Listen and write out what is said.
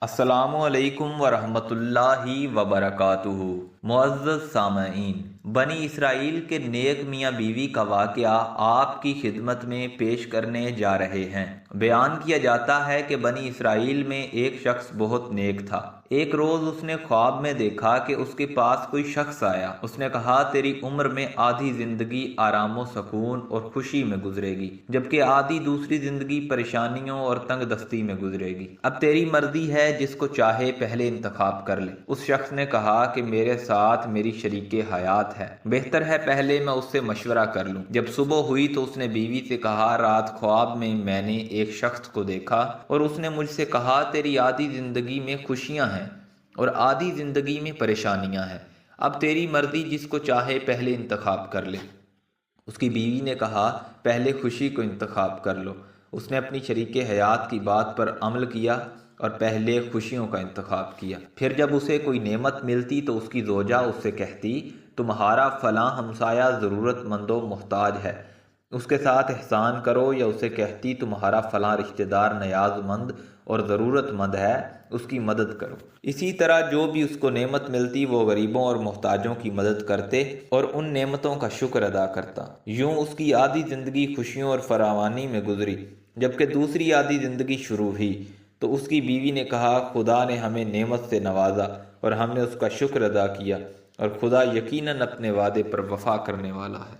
السلام علیکم ورحمۃ اللہ وبرکاتہ۔ معزز سامعین، بنی اسرائیل کے نیک میاں بیوی کا واقعہ آپ کی خدمت میں پیش کرنے جا رہے ہیں۔ بیان کیا جاتا ہے کہ بنی اسرائیل میں ایک شخص بہت نیک تھا۔ ایک روز اس نے خواب میں دیکھا کہ اس کے پاس کوئی شخص آیا۔ اس نے کہا، تیری عمر میں آدھی زندگی آرام و سکون اور خوشی میں گزرے گی، جبکہ آدھی دوسری زندگی پریشانیوں اور تنگ دستی میں گزرے گی۔ اب تیری مرضی ہے، جس کو چاہے پہلے انتخاب کر لے۔ اس شخص نے کہا کہ میرے ساتھ میری شریک حیات ہے، بہتر ہے پہلے میں اس سے مشورہ کر لوں۔ جب صبح ہوئی تو اس نے بیوی سے کہا، رات خواب میں نے ایک شخص کو دیکھا اور اس نے مجھ سے کہا، تیری آدھی زندگی میں خوشیاں ہیں اور آدھی زندگی میں پریشانیاں ہیں، اب تیری مرضی، جس کو چاہے پہلے انتخاب کر لے۔ اس کی بیوی نے کہا، پہلے خوشی کو انتخاب کر لو۔ اس نے اپنی شریک حیات کی بات پر عمل کیا اور پہلے خوشیوں کا انتخاب کیا۔ پھر جب اسے کوئی نعمت ملتی تو اس کی زوجہ اس سے کہتی، تمہارا فلاں ہمسایہ ضرورت مند و محتاج ہے، اس کے ساتھ احسان کرو، یا اسے کہتی، تمہارا فلاں رشتہ دار نیاز مند اور ضرورت مند ہے، اس کی مدد کرو۔ اسی طرح جو بھی اس کو نعمت ملتی وہ غریبوں اور محتاجوں کی مدد کرتے اور ان نعمتوں کا شکر ادا کرتا۔ یوں اس کی آدھی زندگی خوشیوں اور فراوانی میں گزری، جبکہ دوسری آدھی زندگی شروع ہوئی تو اس کی بیوی نے کہا، خدا نے ہمیں نعمت سے نوازا اور ہم نے اس کا شکر ادا کیا، اور خدا یقیناً اپنے وعدے پر وفا کرنے والا ہے۔